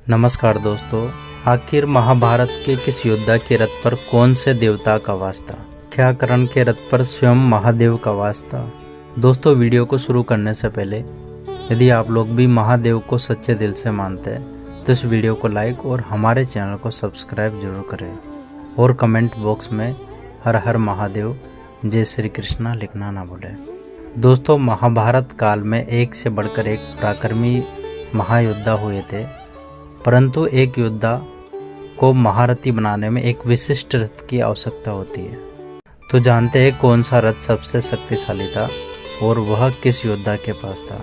नमस्कार दोस्तों। आखिर महाभारत के किस योद्धा के रथ पर कौन से देवता का वास था? क्या कर्ण के रथ पर स्वयं महादेव का वास था? दोस्तों, वीडियो को शुरू करने से पहले यदि आप लोग भी महादेव को सच्चे दिल से मानते हैं तो इस वीडियो को लाइक और हमारे चैनल को सब्सक्राइब जरूर करें और कमेंट बॉक्स में हर हर महादेव जय श्री कृष्णा लिखना ना भूलें। दोस्तों, महाभारत काल में एक से बढ़कर एक पराक्रमी महायोद्धा हुए थे, परंतु एक योद्धा को महारथी बनाने में एक विशिष्ट रथ की आवश्यकता होती है। तो जानते हैं कौन सा रथ सबसे शक्तिशाली था और वह किस योद्धा के पास था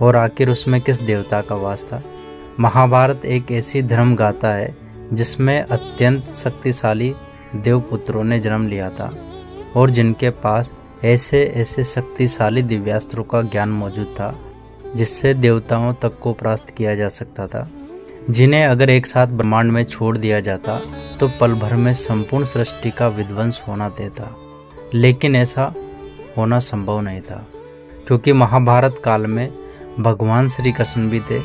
और आखिर उसमें किस देवता का वास था। महाभारत एक ऐसी धर्म गाथा है जिसमें अत्यंत शक्तिशाली देवपुत्रों ने जन्म लिया था और जिनके पास ऐसे ऐसे शक्तिशाली दिव्यास्त्रों का ज्ञान मौजूद था जिससे देवताओं तक को परास्त किया जा सकता था, जिन्हें अगर एक साथ ब्रह्मांड में छोड़ दिया जाता तो पल भर में संपूर्ण सृष्टि का विध्वंस होना तय था। लेकिन ऐसा होना संभव नहीं था, क्योंकि महाभारत काल में भगवान श्री कृष्ण भी थे,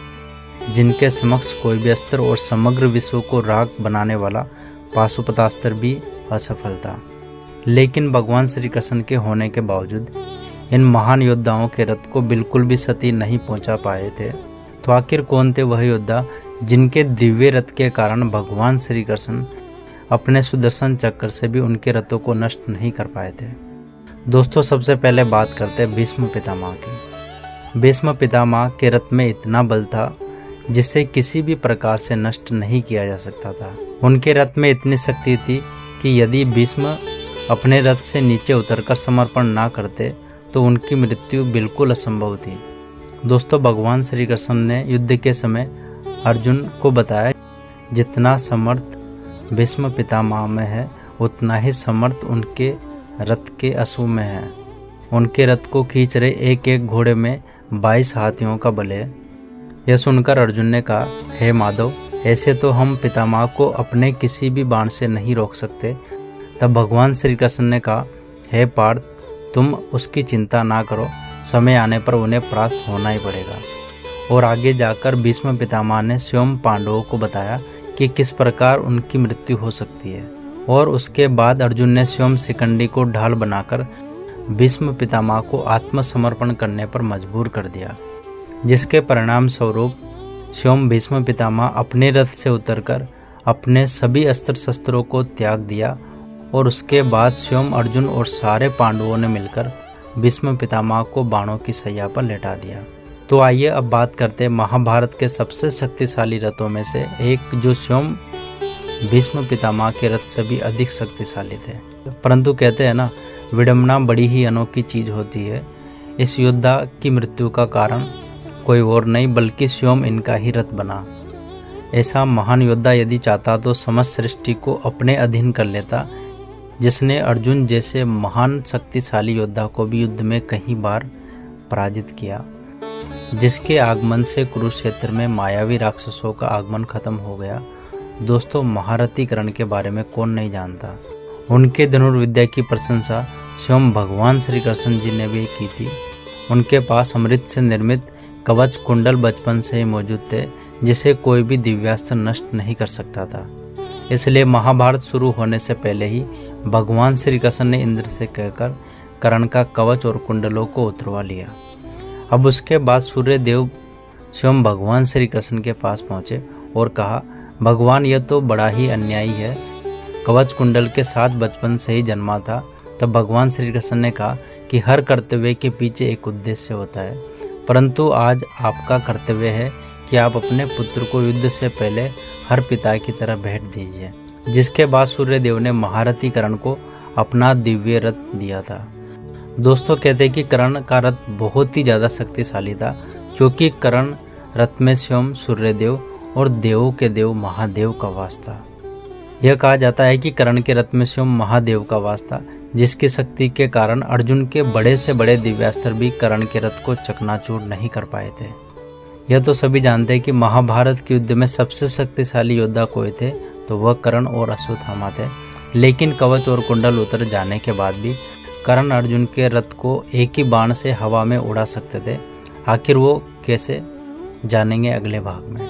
जिनके समक्ष कोई भी अस्त्र और समग्र विश्व को राख बनाने वाला पाशुपतास्त्र भी असफल था। लेकिन भगवान श्री कृष्ण के होने के बावजूद इन महान योद्धाओं के रथ को बिल्कुल भी क्षति नहीं पहुंचा पाए थे। तो आखिर कौन थे वह योद्धा जिनके दिव्य रथ के कारण भगवान श्री कृष्ण अपने सुदर्शन चक्र से भी उनके रथों को नष्ट नहीं कर पाए थे? दोस्तों, सबसे पहले बात करते हैं भीष्म पितामह की। भीष्म पितामह के रथ में इतना बल था जिसे किसी भी प्रकार से नष्ट नहीं किया जा सकता था। उनके रथ में इतनी शक्ति थी कि यदि भीष्म अपने रथ से नीचे उतरकर समर्पण ना करते तो उनकी मृत्यु बिल्कुल असंभव थी। दोस्तों, भगवान श्री कृष्ण ने युद्ध के समय अर्जुन को बताया, जितना समर्थ भीष्म पितामह में है उतना ही समर्थ उनके रथ के अश्व में है। उनके रथ को खींच रहे एक एक घोड़े में 22 हाथियों का बल है। यह सुनकर अर्जुन ने कहा, हे माधव, ऐसे तो हम पितामह को अपने किसी भी बाण से नहीं रोक सकते। तब भगवान श्री कृष्ण ने कहा, हे पार्थ, तुम उसकी चिंता ना करो, समय आने पर उन्हें परास्त होना ही पड़ेगा। और आगे जाकर भीष्म पितामह ने स्वयं पांडवों को बताया कि किस प्रकार उनकी मृत्यु हो सकती है। और उसके बाद अर्जुन ने स्वयं शिखंडी को ढाल बनाकर भीष्म पितामह को आत्मसमर्पण करने पर मजबूर कर दिया, जिसके परिणाम स्वरूप स्वयं भीष्म पितामह अपने रथ से उतरकर अपने सभी अस्त्र शस्त्रों को त्याग दिया। और उसके बाद स्वयं अर्जुन और सारे पांडवों ने मिलकर भीष्म पितामह को बाणों की सैया पर लेटा दिया। तो आइए अब बात करते हैं महाभारत के सबसे शक्तिशाली रथों में से एक, जो स्वयं भीष्म पितामह के रथ से भी अधिक शक्तिशाली थे। परंतु कहते हैं ना, विडंबना बड़ी ही अनोखी चीज होती है। इस योद्धा की मृत्यु का कारण कोई और नहीं बल्कि स्वयं इनका ही रथ बना। ऐसा महान योद्धा यदि चाहता तो समस्त सृष्टि को अपने अधीन कर लेता, जिसने अर्जुन जैसे महान शक्तिशाली योद्धा को भी युद्ध में कई बार पराजित किया, जिसके आगमन से कुरुक्षेत्र में मायावी राक्षसों का आगमन खत्म हो गया। दोस्तों, महारथी कर्ण के बारे में कौन नहीं जानता। उनके धनुर्विद्या की प्रशंसा स्वयं भगवान श्री कृष्ण जी ने भी की थी। उनके पास अमृत से निर्मित कवच कुंडल बचपन से ही मौजूद थे, जिसे कोई भी दिव्यास्त्र नष्ट नहीं कर सकता था। इसलिए महाभारत शुरू होने से पहले ही भगवान श्री कृष्ण ने इंद्र से कहकर कर्ण का कवच और कुंडलों को उतरवा लिया। अब उसके बाद सूर्य देव स्वयं भगवान श्री कृष्ण के पास पहुंचे और कहा, भगवान, यह तो बड़ा ही अन्यायी है। कवच कुंडल के साथ बचपन से ही जन्मा था। तब भगवान श्री कृष्ण ने कहा कि हर कर्तव्य के पीछे एक उद्देश्य होता है, परंतु आज आपका कर्तव्य है कि आप अपने पुत्र को युद्ध से पहले हर पिता की तरह भेंट दीजिए। जिसके बाद सूर्य देव ने महारथी कर्ण को अपना दिव्य रथ दिया था। दोस्तों, कहते हैं कि कर्ण का रथ बहुत ही ज़्यादा शक्तिशाली था, क्योंकि कर्ण रथ में स्वयं सूर्यदेव और देवों के देव महादेव का वास था। यह कहा जाता है कि कर्ण के रथ में स्वयं महादेव का वास था, जिसकी शक्ति के कारण अर्जुन के बड़े से बड़े दिव्यास्त्र भी कर्ण के रथ को चकनाचूर नहीं कर पाए थे। यह तो सभी जानते हैं कि महाभारत के युद्ध में सबसे शक्तिशाली योद्धा कोई थे तो वह कर्ण और अश्वत्थामा थे। लेकिन कवच और कुंडल उतर जाने के बाद भी कर्ण अर्जुन के रथ को एक ही बाण से हवा में उड़ा सकते थे। आखिर वो कैसे, जानेंगे अगले भाग में।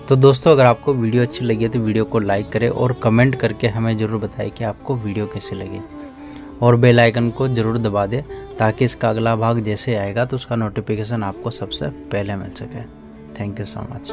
तो दोस्तों अगर आपको वीडियो अच्छी लगी है तो वीडियो को लाइक करें और कमेंट करके हमें ज़रूर बताएं कि आपको वीडियो कैसी लगी, और बेल आइकन को ज़रूर दबा दें ताकि इसका अगला भाग जैसे आएगा तो उसका नोटिफिकेशन आपको सबसे पहले मिल सके। Thank you so much.